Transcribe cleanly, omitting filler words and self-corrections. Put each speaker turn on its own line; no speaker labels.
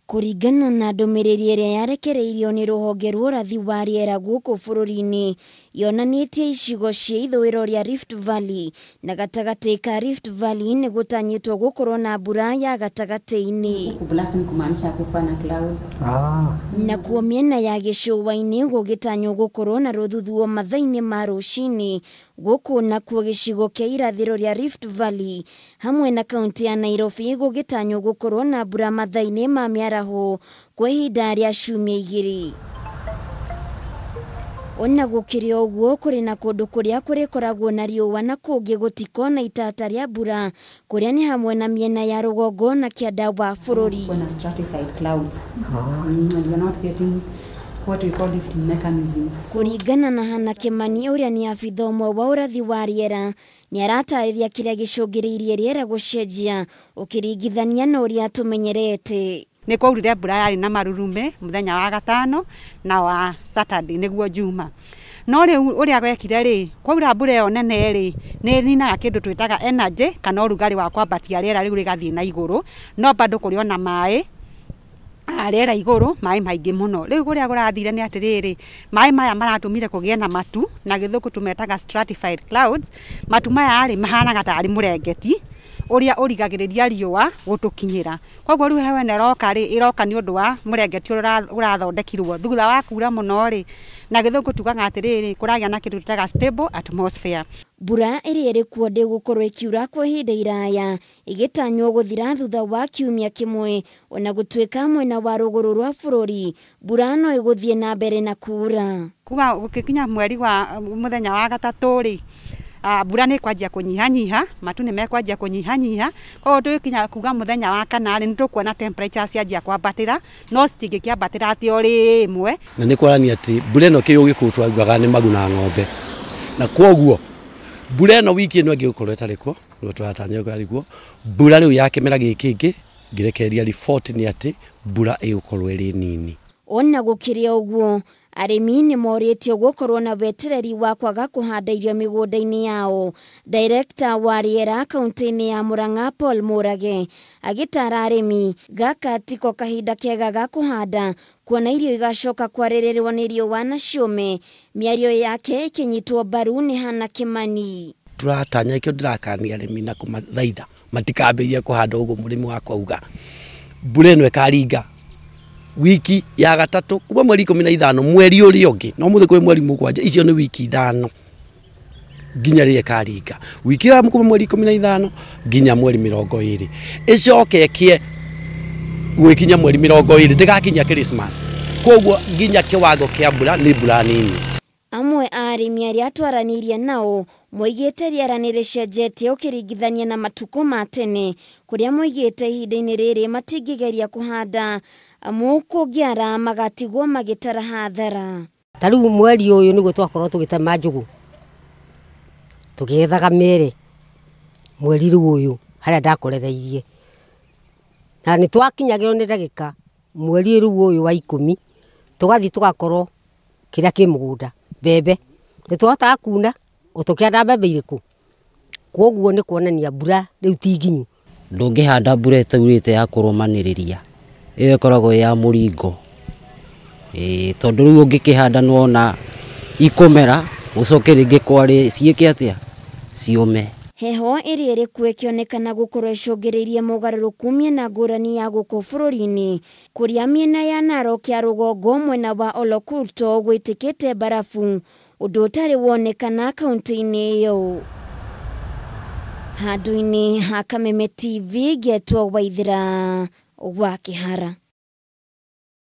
Kũringana na ndũmĩrĩri ĩrĩa yarekereirio nĩ rũhonge rwa ũrathi wa rĩera gũkũ bũrũri-inĩ, yonanĩtie icigo cia ithũĩro rĩa Rift Valley na gatagatĩ ka Rift Valley nĩ gũtanyĩtwo gũkorwo na mbura ya gatagatĩ-inĩ. Nakuo mĩena ya gĩcũa-inĩ gũgĩtanywo gũkorwo na rũthuthuo mathaa-inĩ ma rũcinĩ, gũkũ nakuo gĩcigo kĩa irathĩro rĩa Rift Valley hamwe na kaunti ya Nairobi gũgĩtanywo gũkorwo na mbura mathaa-inĩ ma mĩaraho kwa ihinda rĩa ciumia 2. Ona gũkĩrĩ ũguo, kũrĩ na kũndũ kũrĩa kũrĩkoragwo na riũa na kũngĩ gũtiko na itata rĩa mbura, kũrĩa nĩ hamwe na mĩena ya rũgongo na kĩanda wa bũrũri. Kũringana na Hannah Kimani, ũrĩa nĩ abitha ũmwe wa ũrathi wa rĩera, nĩ aratarĩria kĩrĩa gĩcũngĩrĩirie rĩera gũcenjia ũkĩringithania na ũrĩa tũmenyerete.
Nĩ kwaurire mbura yarĩ na marurume mũthenya wa gatano na wa Saturday nĩguo Juma. No rĩu ũrĩa gwekire rĩ, kwaura mbura ĩyo nene rĩ, nĩ ninaga kĩndũ twĩtaga energy kana ũrugarĩ wa kwambatia rĩera rĩu rĩgathiĩ na igũrũ, no bado kũrĩ ona maĩ rĩera igũrũ, maĩ maingĩ mũno. Rĩu kũrĩa kũrathire nĩ atĩrĩrĩ, maĩ maya maratũmire kũgĩe na matu na gĩthũngũ tũmetaga stratified clouds. Matu maya rĩ mahanaga tarĩ mũrengeti ũrĩa ũrigagĩrĩria riũa gũtũkinyĩra. Koguo rĩu heho ĩroka rĩ, ĩroka nĩ ũndũ wa mũrengeti ũrathondekirwo thutha wa kuura mũno rĩ, na gĩthũngũ tugaga atĩrĩrĩ, kũragĩa na kĩndũ twĩtaga stable atmosphere.
Mbura ĩrĩa ĩrĩ kuo ndĩgũkorwo ĩkiura kwa ihinda iraya, ĩgĩtanywo gũthira thutha wa kiumia kĩmwe, ona gũtuĩka mwena wa rũgũrũ rwa bũrũri mbura no ĩgũthiĩ na mbere na kuura.
Kuga gũkinya mweri wa mũthenya wa gatatũ rĩ, mbura nĩ kwanjia kũnyihanyiha, matu nĩ mekwanjia kũnyihanyiha. Koguo tũgĩkinya kuga mũthenya wa kana rĩ, nĩ tũkuona temperature cianjia kwambatĩra, no citingĩkĩambatĩra atĩ o rĩmwe.
Na nĩ kuonania atĩ mbura ĩno kĩyũ gĩkũũ twaiguaga nĩ maguna ng'ombe, na koguo mbura ĩno wiki ĩno ĩngĩgũkorwo ĩtarĩ kuo, nĩguo tũratanya gũkorwo kuo. Mbura rĩu ya kĩmera gĩkĩ kĩngĩ ngĩrekereria riboti nĩ atĩ mbura ĩgũkorwo ĩrĩ nini.
Ona gũkĩrĩ ũguo, arĩmi nĩ morĩtio gũkorwo na wetereri wa kwaga kũhanda irio mĩgũnda-inĩ yao. Director wa rĩera kaunti-inĩ ya Murang'a Paul Mũrage agĩtara arĩmi gaka tiko kahinda kega ga kũhanda, kuona irio igacoka kwarĩrĩrwo nĩ riũa na ciũme. Mĩario yake ĩkĩnyitwo mbaru nĩ Hannah Kimani.
Turatanya ikĩo ndirakania arĩmi na kũmathaitha matikambĩrĩrie kũhanda ũguo mũrĩmi wa kwauga. Mbura ĩno ĩkaringa wiki ya gatatũ kuma mweri 15 mweri ũrĩa ũngĩ, no mũthĩ kũrĩ mweri 7, icio nĩ wiki 5 nginya rĩrĩa karinga. Wiki ya kuma mweri 15 nginya mweri 20 ĩcokekie gũkinya mweri 20 ndĩgakinya Christmas. Koguo nginya kĩwango kĩa mbura nĩ mbura nini.
Amwe arĩmi arĩa twaranĩirie nao moigĩte rĩera nĩ rĩcenjetie ũkĩringithania na matukũ ma tene, kũrĩa moigĩte ihinda-inĩ rĩrĩ matingĩgeria kũhanda amu kũngĩara magatigwo magĩtara hathara.
Ta rĩu mweri ũyũ nĩguo twakorwo tũgĩtema njũgũ tũgĩethaga mere mweri rĩu ũyũ harĩa ndakorereirie, na nĩ twakinyagĩrwo nĩ ndagĩka mweri rĩu ũyũ wa 10 tũgathiĩ tũgakorwo kĩrĩa kĩ mũgũnda mbembe nĩ tũhotaga kuna ũtũkĩhanda mbembe irĩkũ. Koguo nĩ kuonania mbura rĩu ti nginyu.
Ndũngĩhanda mbura ĩtaurĩte ya kũrũmanĩrĩria, ĩyo ĩkoragwo ya mũringo. Tondũ rĩu ũngĩkĩhanda nona ikũmera ũcoke rĩngĩ kware ciĩke atĩa ciũme.
Heho ĩrĩa ĩrĩ kuo ĩkĩonekana gũkorwo ĩcũngĩrĩirie mogarũrũku mĩena ngũrani ya gũkũ bũrũri-inĩ, kũrĩa mĩena ya Narok ya rũgongo mwena wa Olokurto gwĩtĩkĩte barabu, ũndũ ũtarĩ wonekana kaunti-inĩ ĩyo. Handũ-inĩ ha Kameme TV, Getwo Waithĩra wa Kĩhara.